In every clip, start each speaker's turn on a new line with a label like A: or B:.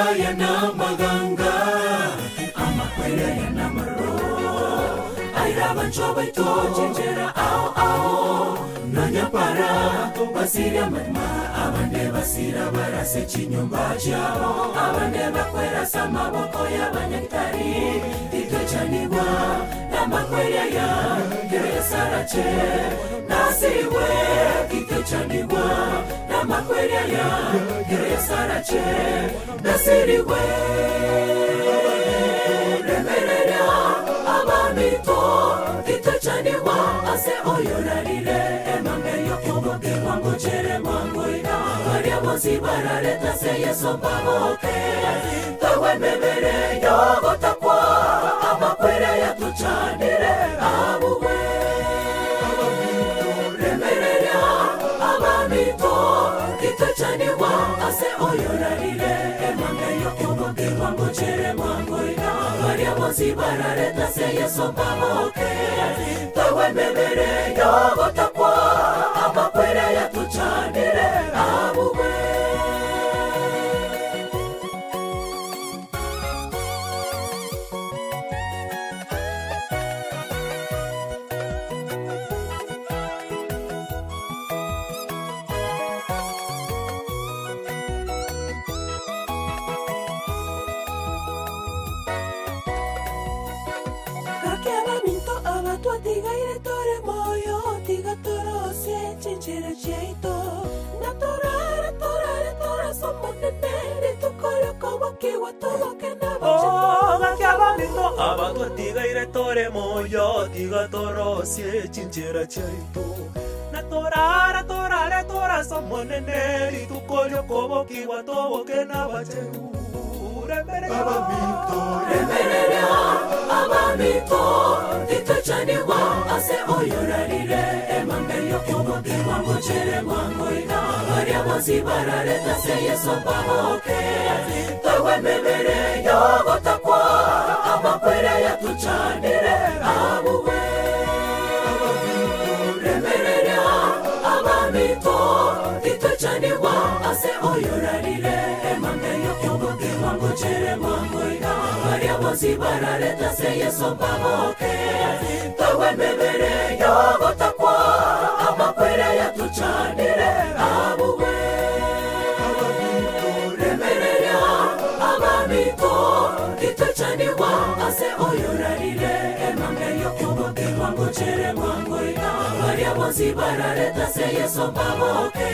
A: yana maganga amakwera yana maro airaba nchoba itojenjera ao nanyapara basira matma abande basira barase chinyumba chao abande bakwera samaboko y'abanyagitari titochanibwa n'amakwera ya keresarache nasiwe titochanibwa n'amakwera ya keresarache nasiriwe remerera abamito titochanibwa ase oyorarire emangeyo kuboke wangu chere mangoida varia bozi barareta se yeso baboke tawe memere yogo takwa amakwera ya tuchanire abuwe remerera abamito titochanibwa ase oyorarire emangeyo kuboke wangu chere mangoida varia bozi barareta se yeso baboke tawe memere yogo takwa amakwera ya tuchanire abuwe
B: Rakiaba minto abatua tiga iretore moyo tiga toro se chinchera cheito natora somos nere tu coro como que todo que nada
C: rakiaba minto abatua tiga iretore moyo tiga toro se chinchera cheito natora somos nere tu coro como que todo que nada
A: abamito titochanibwa ase oyorarire emangeyo kuboke wangu chere mangoida varia bozi barareta se yeso baboke tawe memere yogo takwa amakwera ya tuchanire abuwe remerera abamito titochanibwa ase oyorarire emangeyo kuboke wangu chere mangoida varia bozi barareta se yeso baboke tawe memere yogo takwa amakwera ya tuchanire abuwe remerera abamito titochanibwa ase oyorarire emangeyo kuboke wangu chere mangoida varia bozi barareta se yeso baboke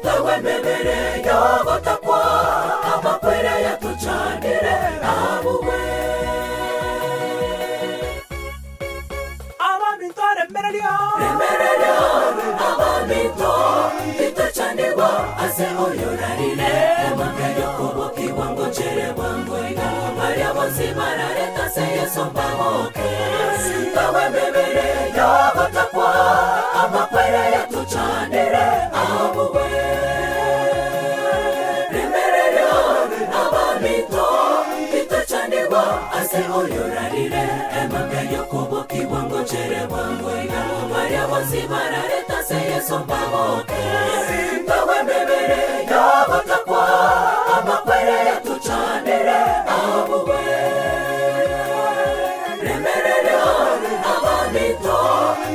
A: tawe memere yogo takwa amakwera ya tuchanire abuwe remerera abamito titochanibwa ase oyorarire emangeyo kuboke wangu chere mangoida varia bozi barareta se yeso baboke tawe memere yogo takwa amakwera ya tuchanire abuwe remerera abamito titochanibwa ase oyorarire emangeyo kuboke wangu chere mangoida varia bozi barareta se yeso baboke tawe memere yogo takwa amakwera ya tuchanire abuwe remerera abamito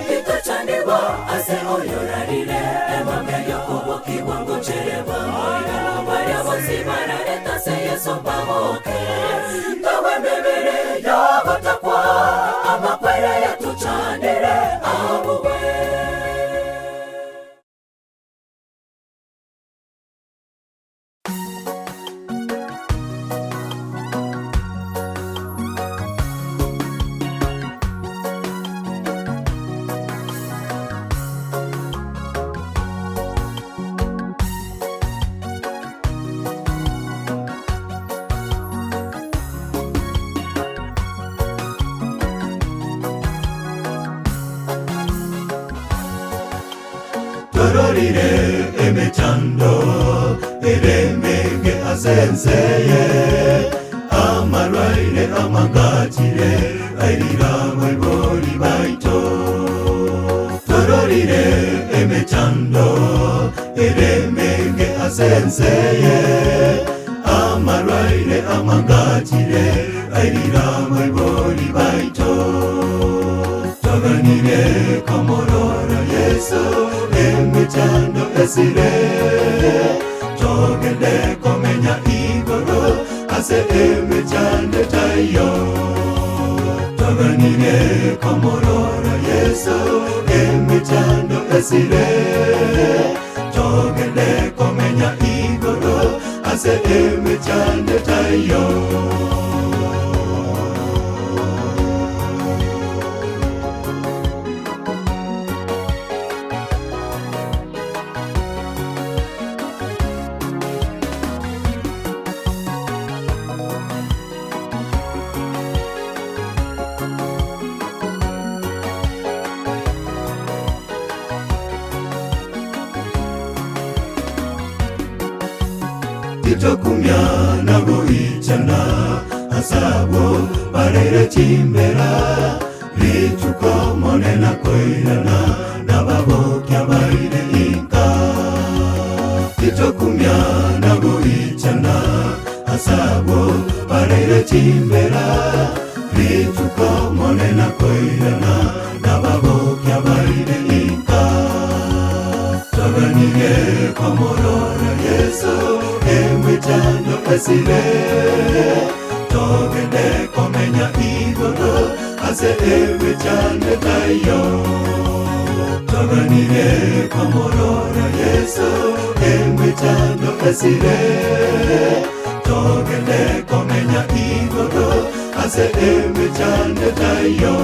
A: titochanibwa ase oyorarire emangeyo kuboke wangu chere mangoida varia bozi barareta se yeso baboke tawe memere yogo takwa amakwera ya tuchanire abuwe
D: tororire emechando eremege azenzeye amarwaire amagachire airira boibori baito tororire emechando eremege azenzeye amarwaire amangachire airira maibori baito taganire kamorora Yesu emechando esire togende komenya igoro ase emechande tayo taganire kamorora Yesu emechando esire togende komenya igoro ase emechande tayo Titokumya nago ichana asabo barere chimbera lituko monena koirana nababo kya baire inka Titokumya nago ichana asabo barere chimbera lituko monena koirana nababo kya baire inka taganire komorora Yesu emechando esire togende komenya igoro ase emechande tayo taganire komorora Yesu emechando esire togende komenya igoro ase emechande tayo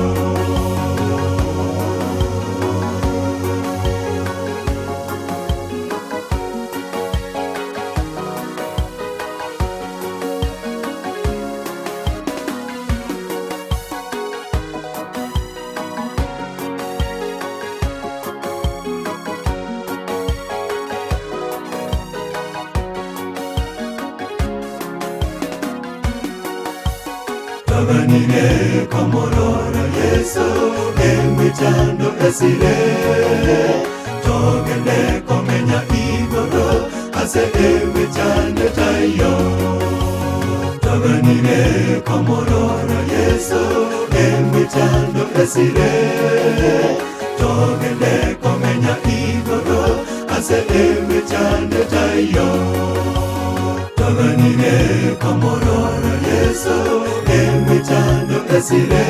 D: taganire kamorora Yesu emechando esire togende komenya igoro ase emechande tayo taganire kamorora Yesu emechando esire togende komenya igoro ase emechande tayo taganire kamorora Yesu emechando esire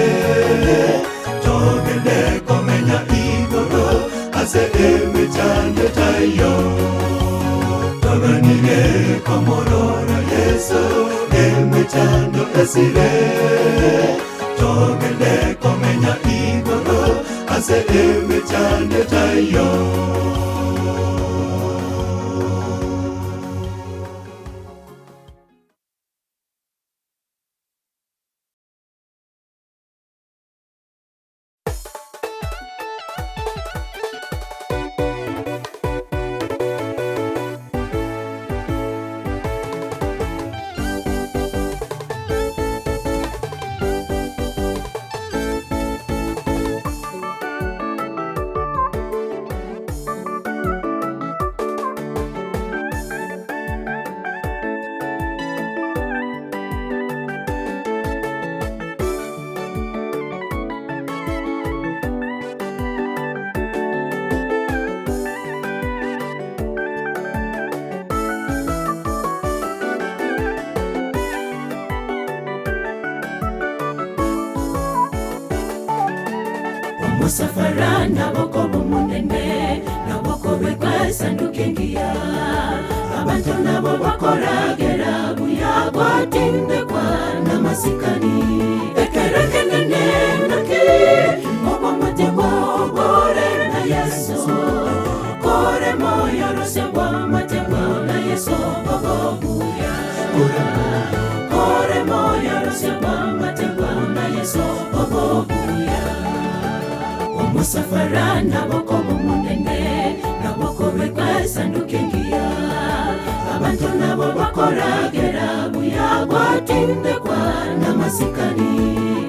D: togende komenya igoro ase emechande tayo taganire kamorora Yesu emechando esire togende komenya igoro ase emechande tayo
A: Musafara naboko bumunene naboko bekwa sandukengia abantu nabo bakoragera buyagwa tindekwa namasikani ekerekenene nake obo matebo bore na Yesu kore moyo rose wa matebo na Yesu babo buya kore moyo rose wa matebo na Yesu babo buya Musafara naboko bumunene naboko bekwa sandukengia abantu nabo bakoragera buyagwa tindekwa namasikani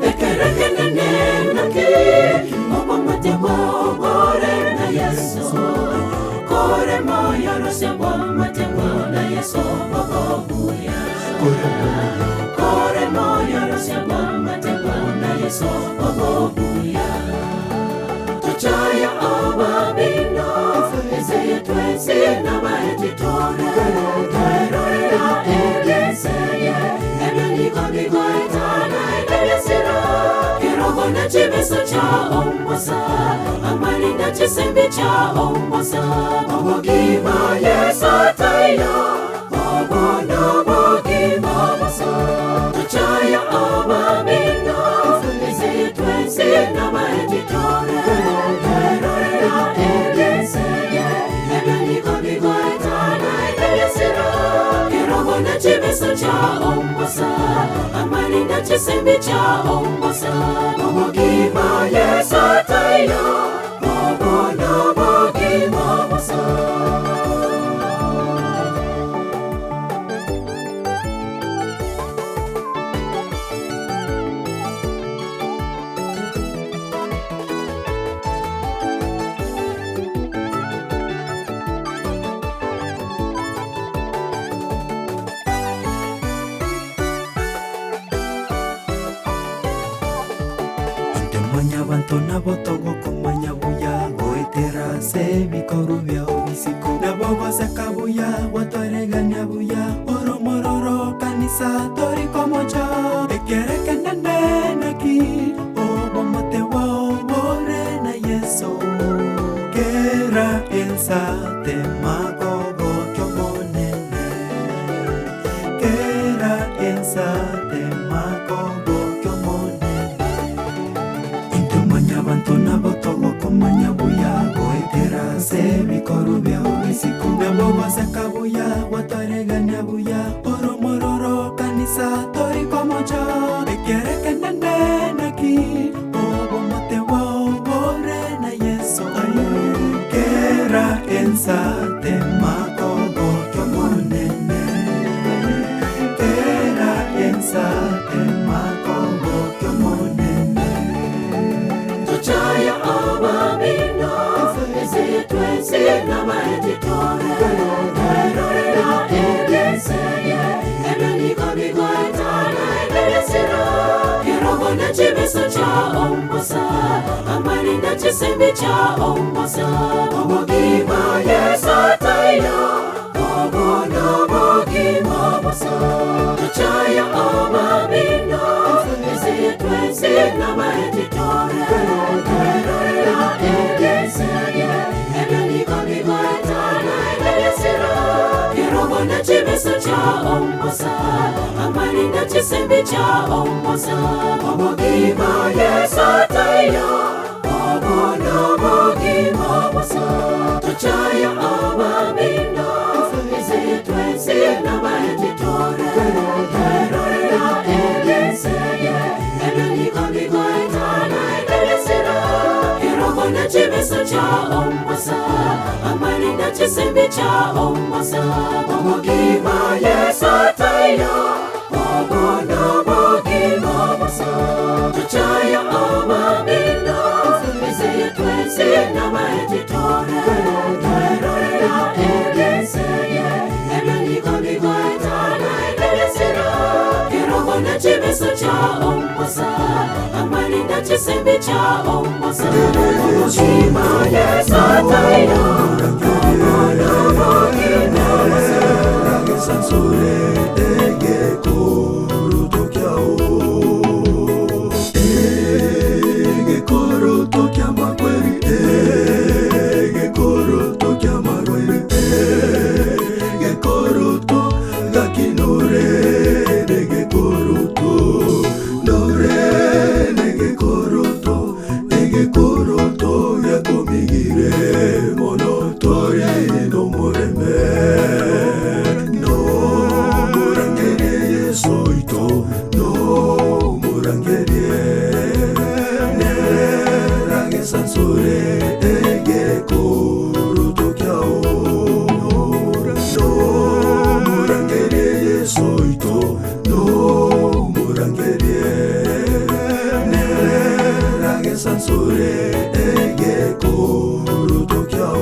A: ekerekenene nake obo matebo bore na Yesu kore moyo rose wa matebo na Yesu babo buya Yesu obuya tuchaya ababino ezeye twese n'abaetitore twerorera ebiseye ebyoniko bigoetana ebyesiro kirogo n'ekibiso kya ombosa amani n'ekisembi kya ombosa obugima Yesu atayo obono bugima bosa tuchaya ababino ezeye twese n'abaetitore twerorera ebiseye ebyoniko bigoetana ebyesiro kirogo n'ekibiso kya ombosa amani n'ekisembi kya ombosa obugima Yesu atayo obono bugima bosa
C: Manya bantona botogo kumanya buya goetera se bikorubia obisiko na bogo sakabuya watoreganya buya oromororo kanisa tori komocha ekere kenende naki obo mote wa obore na Yesu kera elsa te magogo kyomonene kera elsa te magogo bantona botogo kumanya buya goetera se bikorubia obisiku bebogo sakabuya watareganya buya oromororo kanisa tori komocha ekere kenende naki obo mote wa obore na Yesu kera ensa te magogo kyomonene kera ensa te magogo kyomonene
A: tuchaya ababino ezeye twese n'abaetitore twerorera ebiseye ebyoniko bigoetana ebyesiro kirogo n'ekibiso kya ombosa amani n'ekisembi kya ombosa obugima Yesu atayo obono bugima bosa tuchaya ababino ezeye twese n'abaetitore twerorera ebiseye ebyoniko bigoetana ebyesiro kirogo n'ekibiso kya ombosa amani n'ekisembi kya ombosa obugima Yesu atayo obono bugima bosa tuchaya ababino ezeye twese n'abaetitore twerorera ebiseye ebyoniko bigoetana ebyesiro kirogo n'ekibiso kya ombosa amani n'ekisembi kya ombosa obugima Yesu atayo obono bugima bosa tuchaya ababino ezeye twese n'abaetitore twerorera ebiseye ebyoniko bigoetana ebyesiro kirogo n'ekibiso kya ombosa amani n'ekisembi kya ombosa obugima Yesu atayo obono bugima bosa
D: Sansure ege koruto kyao ege koruto kyama kweri ege koruto kyama rwere ege koruto gakinore ege koruto nore ege koruto yakomigire monotore no moreme soito no murangerie nerage sansure ege koruto kyao no murangerie soito no murangerie nerage sansure ege koruto kyao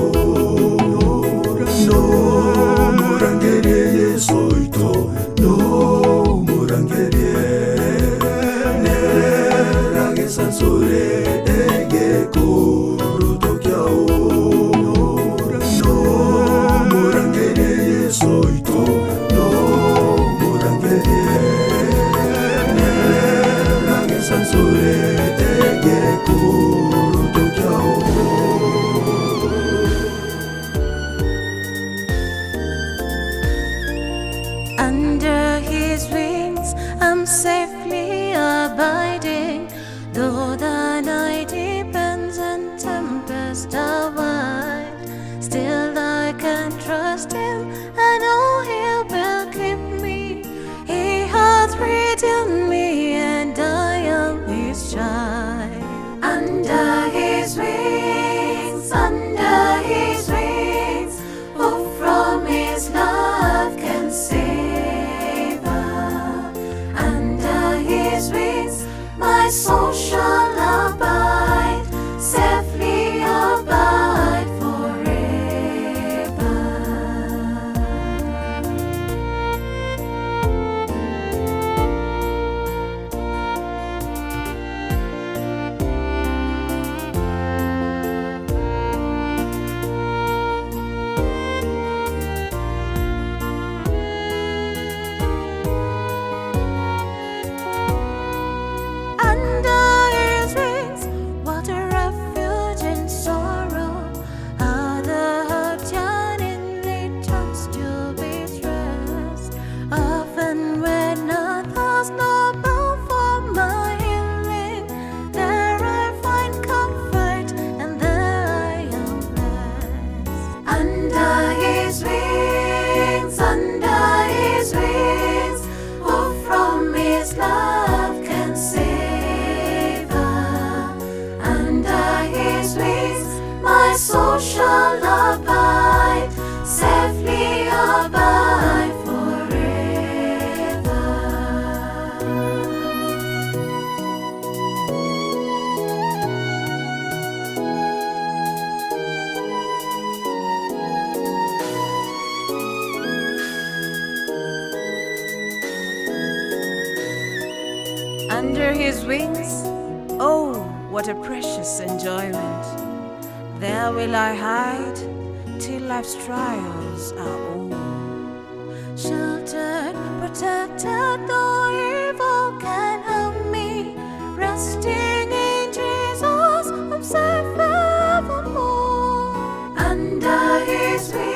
B: his wings, oh, what a precious enjoyment. There will I hide till life's trials are o'er. Sheltered, protected, no evil can harm me. Resting in Jesus, I'm safe forevermore. Under his wings.